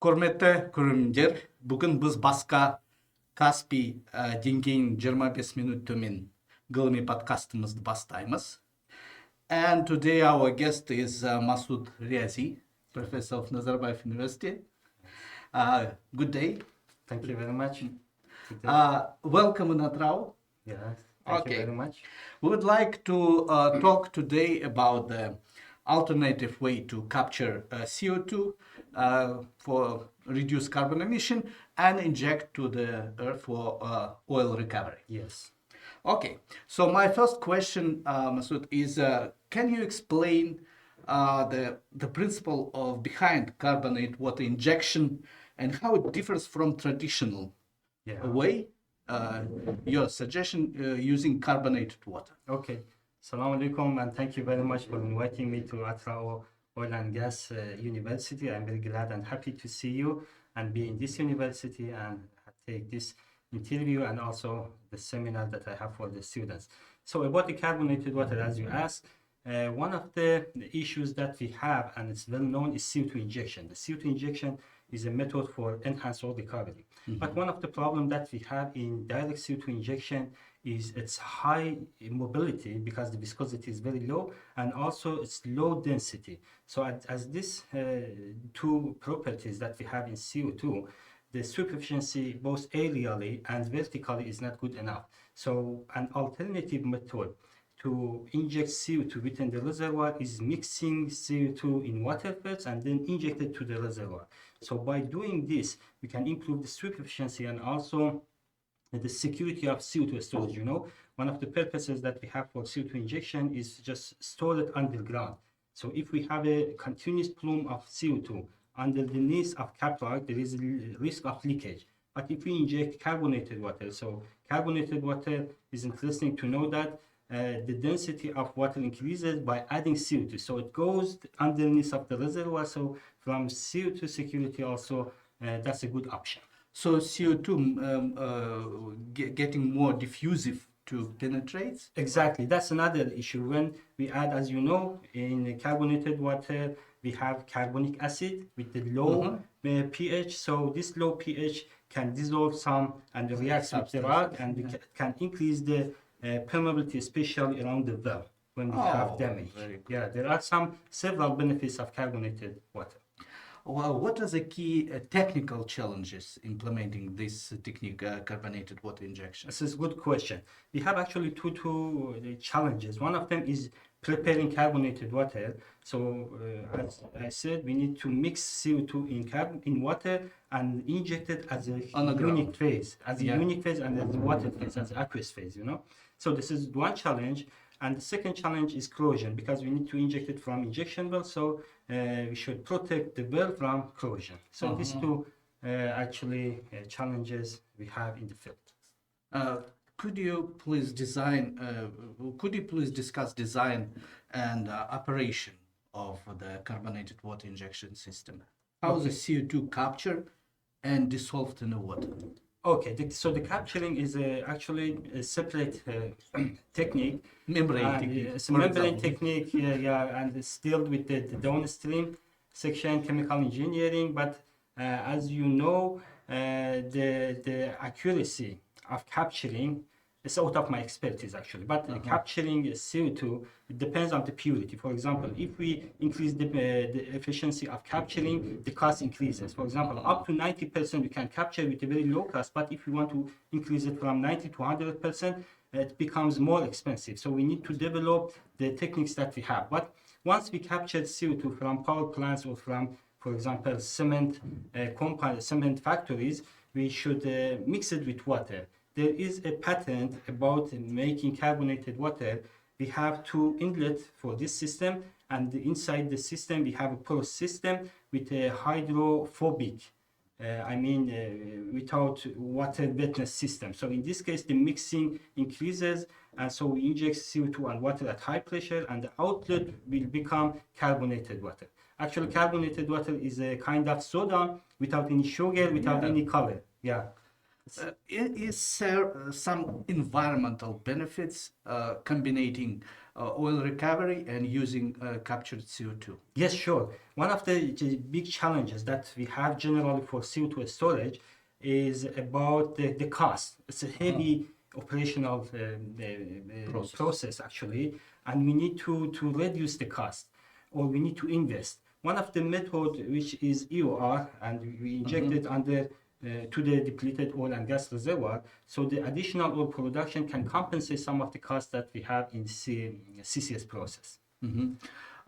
Құрметті көрермендер, бүгін біз басқа Каспий деңгейінен 25 минут төмен ғылыми подкастымызды бастаймыз. And today our guest is Masoud Riazi, professor of Nazarbayev University. Good day. Thank you very much. Welcome in Attrau. Yes, thank you very much. We would like to talk today about the alternative way to capture CO2 for reduce carbon emission and inject to the earth for oil recovery. Yes. Okay, so my first question, Masoud, is can you explain the principle of behind carbonate water injection and how it differs from traditional way? Your suggestion using carbonated water. Okay. Assalamu alaikum, and thank you very much for inviting me to Attrau Oil and Gas University. I'm very glad and happy to see you and be in this university and take this interview and also the seminar that I have for the students. So about the carbonated water, as you asked, one of the issues that we have, and it's well known, is CO2 injection. The CO2 injection is a method for enhanced oil recovery. Mm-hmm. But one of the problems that we have in direct CO2 injection is its high mobility because the viscosity is very low, and also its low density. So as these two properties that we have in CO2, the sweep efficiency both aerially and vertically is not good enough. So an alternative method to inject CO2 within the reservoir is mixing CO2 in water first and then inject it to the reservoir. So by doing this, we can improve the sweep efficiency and also the security of CO2 storage. You know, one of the purposes that we have for CO2 injection is just store it underground. So if we have a continuous plume of CO2 underneath of capillary, there is a risk of leakage. But if we inject carbonated water, so carbonated water is interesting to know that the density of water increases by adding CO2. So it goes underneath of the reservoir. So from CO2 security also, that's a good option. So CO2 getting more diffusive to penetrate? Exactly. That's another issue. When we add, as you know, in carbonated water, we have carbonic acid with the low pH. So this low pH can dissolve some and react with the rock, and we can increase the permeability, especially around the well when we have damage. Yeah, there are several benefits of carbonated water. Well, what are the key technical challenges implementing this technique, carbonated water injection? This is a good question. We have actually two challenges. One of them is preparing carbonated water. So as I said, we need to mix CO2 in water and inject it as a unique phase, as a unique phase, and as a water phase, as an aqueous phase, you know. So this is one challenge. And the second challenge is corrosion, because we need to inject it from injection well, so we should protect the well from corrosion. So these two challenges we have in the field. Could you please discuss design and operation of the carbonated water injection system? How is the CO2 captured and dissolved in the water? Okay, so the capturing is actually a separate technique. Membrane technique. It's a membrane technique, and it's dealt with the downstream section, chemical engineering. But as you know, the accuracy of capturing is out of my expertise actually. But capturing CO2, it depends on the purity. For example, if we increase the efficiency of capturing, the cost increases. For example, up to 90% we can capture with a very low cost, but if we want to increase it from 90 to 100%, it becomes more expensive. So we need to develop the techniques that we have. But once we capture CO2 from power plants or from, for example, cement factories, we should mix it with water. There is a patent about making carbonated water. We have two inlets for this system, and inside the system we have a porous system with a hydrophobic, without water wetness system. So in this case, the mixing increases, and so we inject CO2 and water at high pressure, and the outlet will become carbonated water. Actually, carbonated water is a kind of soda without any sugar, without any color. Yeah. Is there some environmental benefits combining oil recovery and using captured CO2? Yes, sure. One of the big challenges that we have generally for CO2 storage is about the cost. It's a heavy operational process actually, and we need to reduce the cost, or we need to invest. One of the method which is EOR, and we inject it under to the depleted oil and gas reservoir, so the additional oil production can compensate some of the costs that we have in CCS process.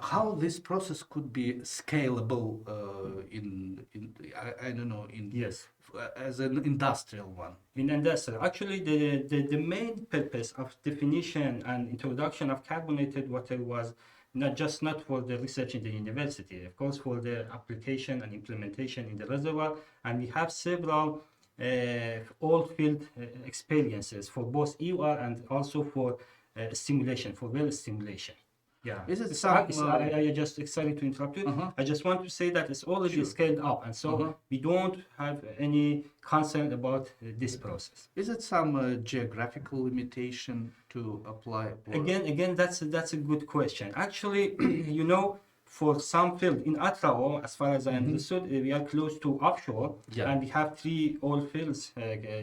How this process could be scalable I don't know, Yes. As an industrial one? In industrial, actually, the main purpose of definition and introduction of carbonated water was not for the research in the university, of course, for the application and implementation in the reservoir. And we have several oil field experiences for both EOR and also for stimulation, for well stimulation. Yeah. Is it I just sorry to interrupt you. I just want to say that it's already scaled up, and so we don't have any concern about this process. Is it some geographical limitation to apply? Again, that's a good question. Actually, you know, for some field in Atrao, as far as I understood, we are close to offshore, and we have 3 oil fields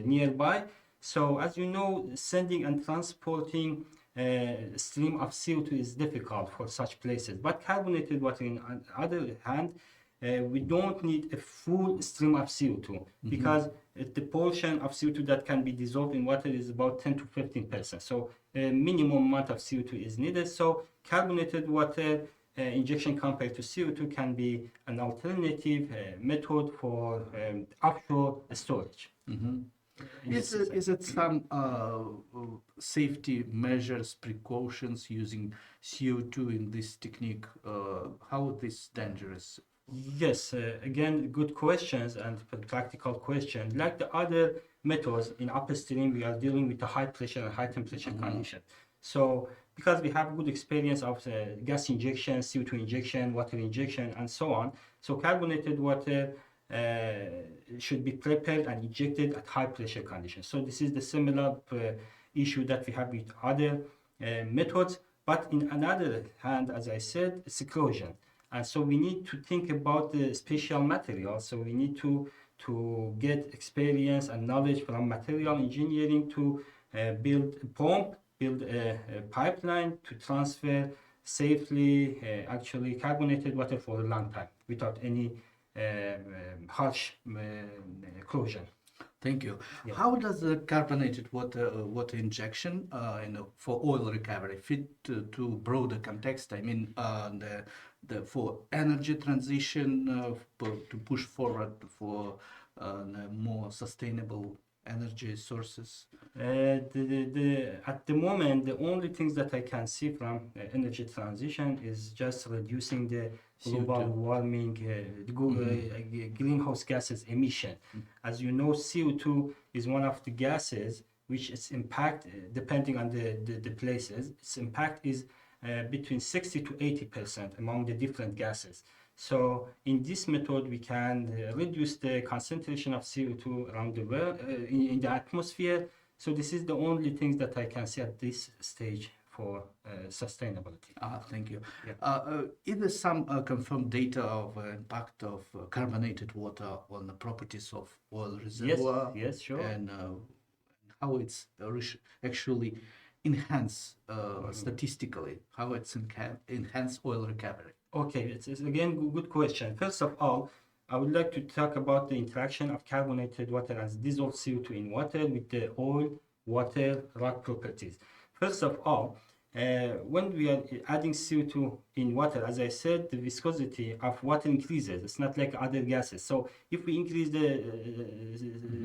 nearby. So, as you know, sending and transporting stream of CO2 is difficult for such places. But carbonated water, on the other hand, we don't need a full stream of CO2 because the portion of CO2 that can be dissolved in water is about 10 to 15%. So a minimum amount of CO2 is needed. So carbonated water injection compared to CO2 can be an alternative method for offshore storage. Is it some safety measures, precautions using CO2 in this technique? How is this dangerous? Yes, again, good questions and practical questions. Like the other methods in upstream, we are dealing with the high pressure and high temperature condition. So because we have good experience of gas injection, CO2 injection, water injection, and so on, so carbonated water should be prepared and injected at high pressure conditions. So this is the similar issue that we have with other methods. But in another hand, as I said, it's corrosion. And so we need to think about the special materials. So we need to get experience and knowledge from material engineering to build a pump, build a pipeline to transfer safely actually carbonated water for a long time without any harsh corrosion. Thank you. Yeah. How does the carbonated water injection for oil recovery fit to broader context? I mean, for energy transition, to push forward for more sustainable energy sources? At the moment, the only things that I can see from energy transition is just reducing the global warming, greenhouse gases emission. As you know, CO2 is one of the gases which its impact, depending on the places, its impact is between 60 to 80% among the different gases. So in this method, we can reduce the concentration of CO2 around the world in the atmosphere. So this is the only things that I can see at this stage for sustainability. Thank you. Yeah. Is there some confirmed data of impact of carbonated water on the properties of oil reservoir? Yes, sure. And how it's actually enhanced statistically, how it's enhanced oil recovery? Okay, it's again a good question. First of all, I would like to talk about the interaction of carbonated water as dissolved CO2 in water with the oil, water, rock properties. First of all, when we are adding CO2 in water, as I said, the viscosity of water increases. It's not like other gases. So if we increase the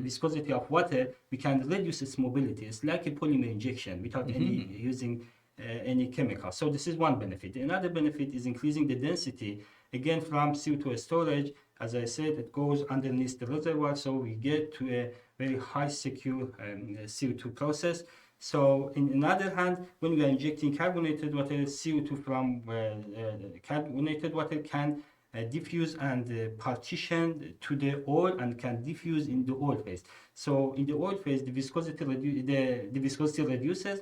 viscosity of water, we can reduce its mobility. It's like a polymer injection without any using any chemical. So this is one benefit. Another benefit is increasing the density. Again, from CO2 storage, as I said, it goes underneath the reservoir, so we get to a very high secure CO2 process. So in another hand, when we are injecting carbonated water, CO2 from carbonated water can diffuse and partition to the oil and can diffuse in the oil phase. So in the oil phase, the viscosity reduces.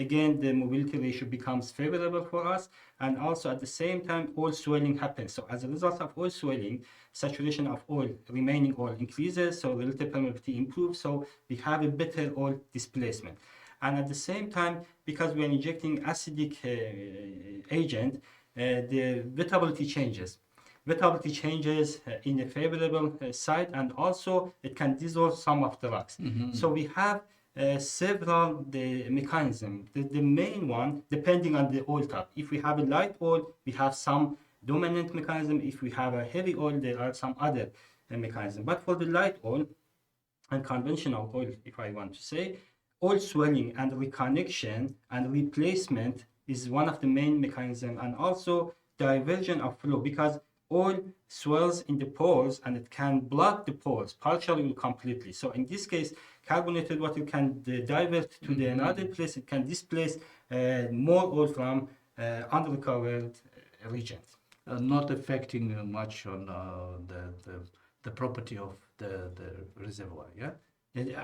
again, the mobility ratio becomes favorable for us. And also at the same time, oil swelling happens. So as a result of oil swelling, saturation of oil, remaining oil increases, so relative permeability improves, so we have a better oil displacement. And at the same time, because we are injecting acidic agent, the wettability changes. Wettability changes in a favorable side, and also it can dissolve some of the rocks. So we have several mechanisms. The main one, depending on the oil type. If we have a light oil, we have some dominant mechanism. If we have a heavy oil, there are some other mechanisms. But for the light oil and conventional oil, if I want to say, oil swelling and reconnection and replacement is one of the main mechanisms, and also diversion of flow, because oil swells in the pores and it can block the pores partially or completely. So in this case, carbonated water can divert to the another place. It can displace more oil from unrecovered regions. Not affecting much on the property of the reservoir, yeah? It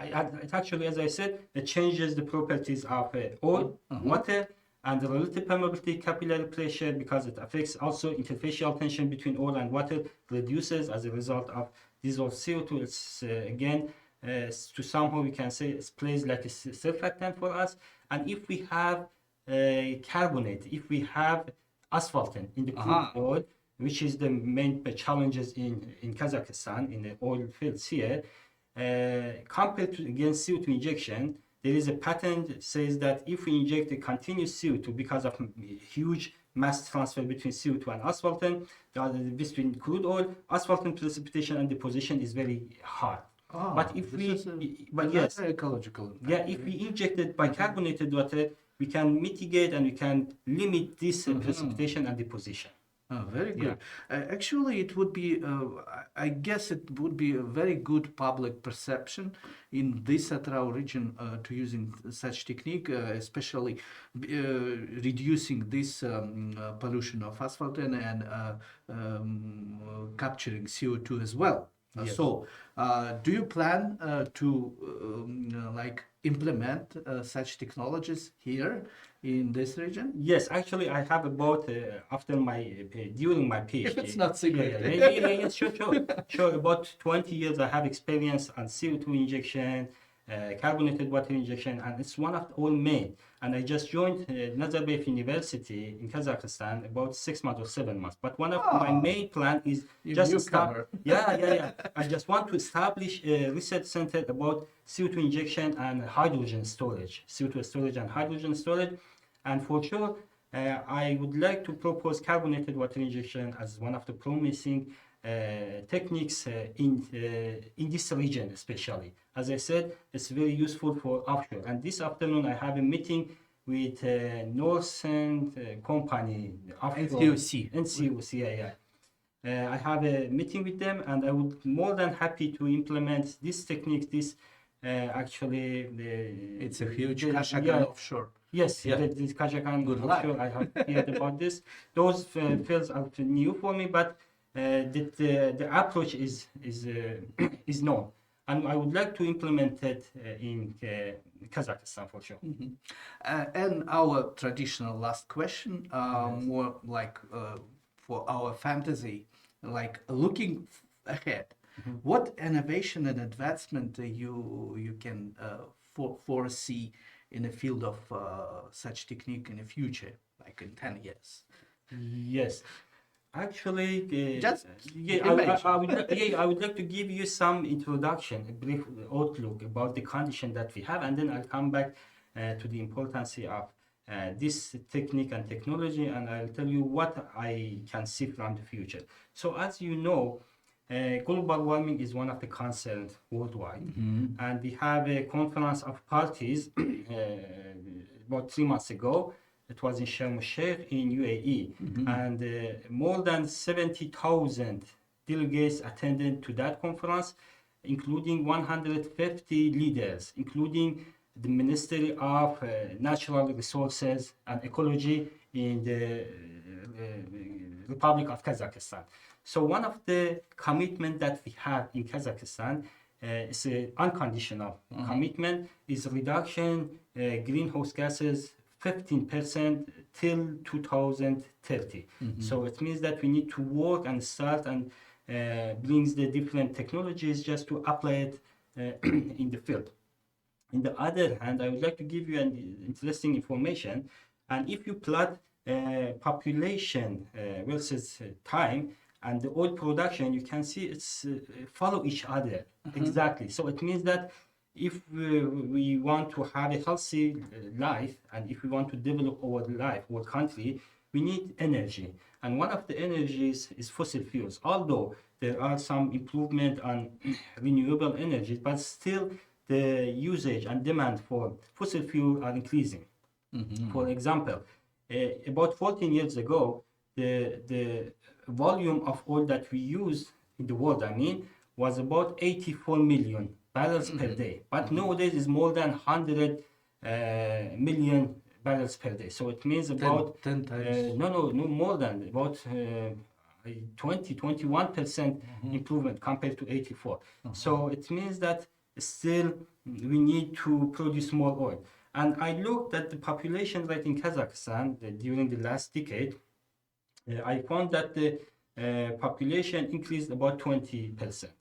actually, as I said, it changes the properties of oil, water, and the relative permeability, capillary pressure, because it affects also interfacial tension between oil and water, reduces as a result of dissolved CO2. It's again, to somehow we can say it plays like a surfactant for us. And if we have carbonate, if we have asphaltene in the crude oil, which is the main challenges in Kazakhstan, in the oil fields here, compared to against CO2 injection, there is a patent that says that if we inject a continuous CO2 because of huge mass transfer between CO2 and asphaltene, between crude oil, asphaltene precipitation and deposition is very hard. But if that's ecological. Yeah, if we inject it bicarbonated water, we can mitigate and we can limit this precipitation and deposition. Oh, very good. Actually, it would be, I guess it would be a very good public perception in this Attrau region to using such technique, especially reducing this pollution of asphaltene and capturing CO2 as well. Yes. So, do you plan to like implement such technologies here in this region? Yes, actually, I have about after during my PhD. If it's not secret. Yeah, sure. About 20 years, I have experience on CO2 injection, carbonated water injection, and it's one of the all main. And I just joined Nazarbayev University in Kazakhstan about 6 months or 7 months. But one of my main plan is just I just want to establish a research center about CO2 injection and hydrogen storage, CO2 storage and hydrogen storage. And for sure, I would like to propose carbonated water injection as one of the promising techniques in this region, especially. As I said, it's very useful for offshore. And this afternoon, I have a meeting with Northern company, NCOC, I have a meeting with them, and I would more than happy to implement this technique. This it's a huge Kashagan offshore. Yes, this Kashagan offshore. I have heard about this. Those fields are new for me, but the approach is known, and I would like to implement it in Kazakhstan for sure. And our traditional last question, more like for our fantasy, like looking ahead, what innovation and advancement you can foresee in the field of such technique in the future, like in 10 years? Yes. Actually, I would like to give you some introduction, a brief outlook about the condition that we have, and then I'll come back to the importance of this technique and technology, and I'll tell you what I can see from the future. So as you know, global warming is one of the concerns worldwide, and we have a conference of parties about 3 months ago. It was in Sharm el-Sheikh in UAE, and more than 70,000 delegates attended to that conference, including 150 leaders, including the Ministry of Natural Resources and Ecology in the Republic of Kazakhstan. So one of the commitments that we have in Kazakhstan is an unconditional commitment, is reduction greenhouse gases 15% till 2030. So it means that we need to work and start and brings the different technologies just to apply it in the field. On the other hand, I would like to give you an interesting information. And if you plot population versus time and the oil production, you can see it's follow each other exactly. So it means that if we want to have a healthy life and if we want to develop our life, our country, we need energy. And one of the energies is fossil fuels. Although there are some improvement on renewable energy, but still the usage and demand for fossil fuel are increasing. For example, about 14 years ago, the volume of oil that we use in the world, was about 84 million barrels per day. But nowadays is more than 100 million barrels per day. So it means about 10 times. no more than about 21% improvement compared to 84. So it means that still we need to produce more oil. And I looked at the population rate in Kazakhstan during the last decade. I found that the population increased about 20%,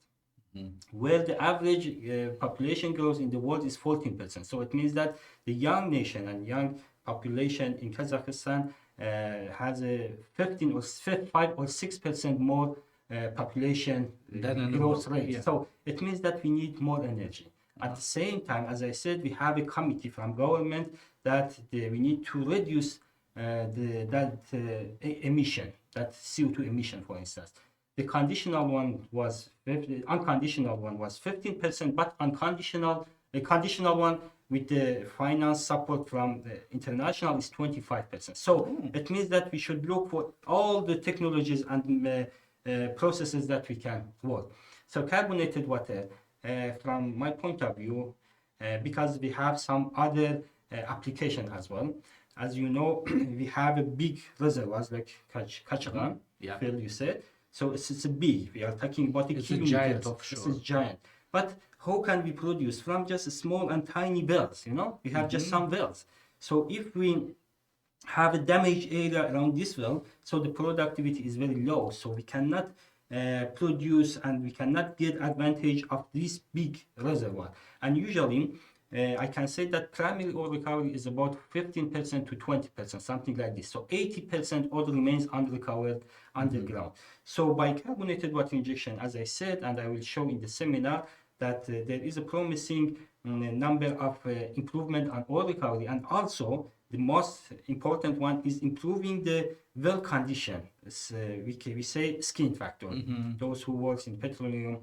where the average population growth in the world is 14%. So it means that the young nation and young population in Kazakhstan has a 15 or 5 or 6% more population growth rate. Yeah. So it means that we need more energy. At the same time, as I said, we have a committee from government that we need to reduce emission, that CO2 emission, for instance. The conditional one was unconditional one was 15%, but the conditional one with the finance support from the international is 25%. So it means that we should look for all the technologies and processes that we can work. So carbonated water, from my point of view, because we have some other application as well. As you know, we have a big reservoirs like Kachagan field, you said. So it's a big. We are talking about It's a giant offshore. This is giant. But how can we produce from just small and tiny wells? We have just some wells. So if we have a damaged area around this well, so the productivity is very low. So we cannot produce and we cannot get advantage of this big reservoir. And usually, I can say that primary oil recovery is about 15% to 20%, something like this. So 80% oil remains unrecovered underground. So by carbonated water injection, as I said, and I will show in the seminar, that there is a promising number of improvement on oil recovery. And also, the most important one is improving the well condition. We say skin factor. Those who work in petroleum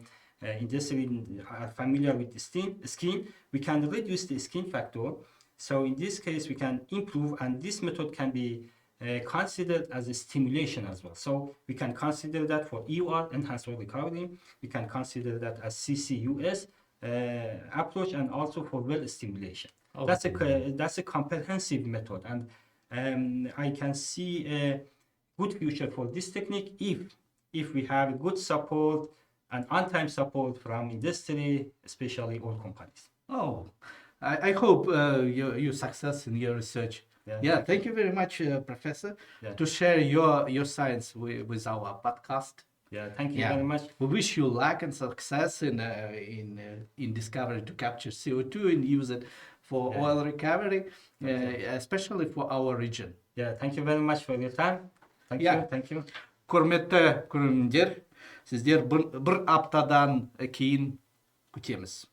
industry are familiar with the skin. We can reduce the skin factor. So in this case, we can improve, and this method can be considered as a stimulation as well. So we can consider that for EOR, enhanced oil recovery. We can consider that as CCUS approach, and also for well stimulation. That's a comprehensive method, and I can see a good future for this technique if we have good support and on-time support from industry, especially oil companies. Oh, I hope you success in your research. Yeah, thank you very much, Professor, to share your science with our podcast. Yeah, thank you very much. We wish you luck and success in discovery to capture CO2 and use it for oil recovery, especially for our region. Yeah, thank you very much for your time. Thank you. Құрметті көрермендер, сіздер бір аптадан кейін күтеміз.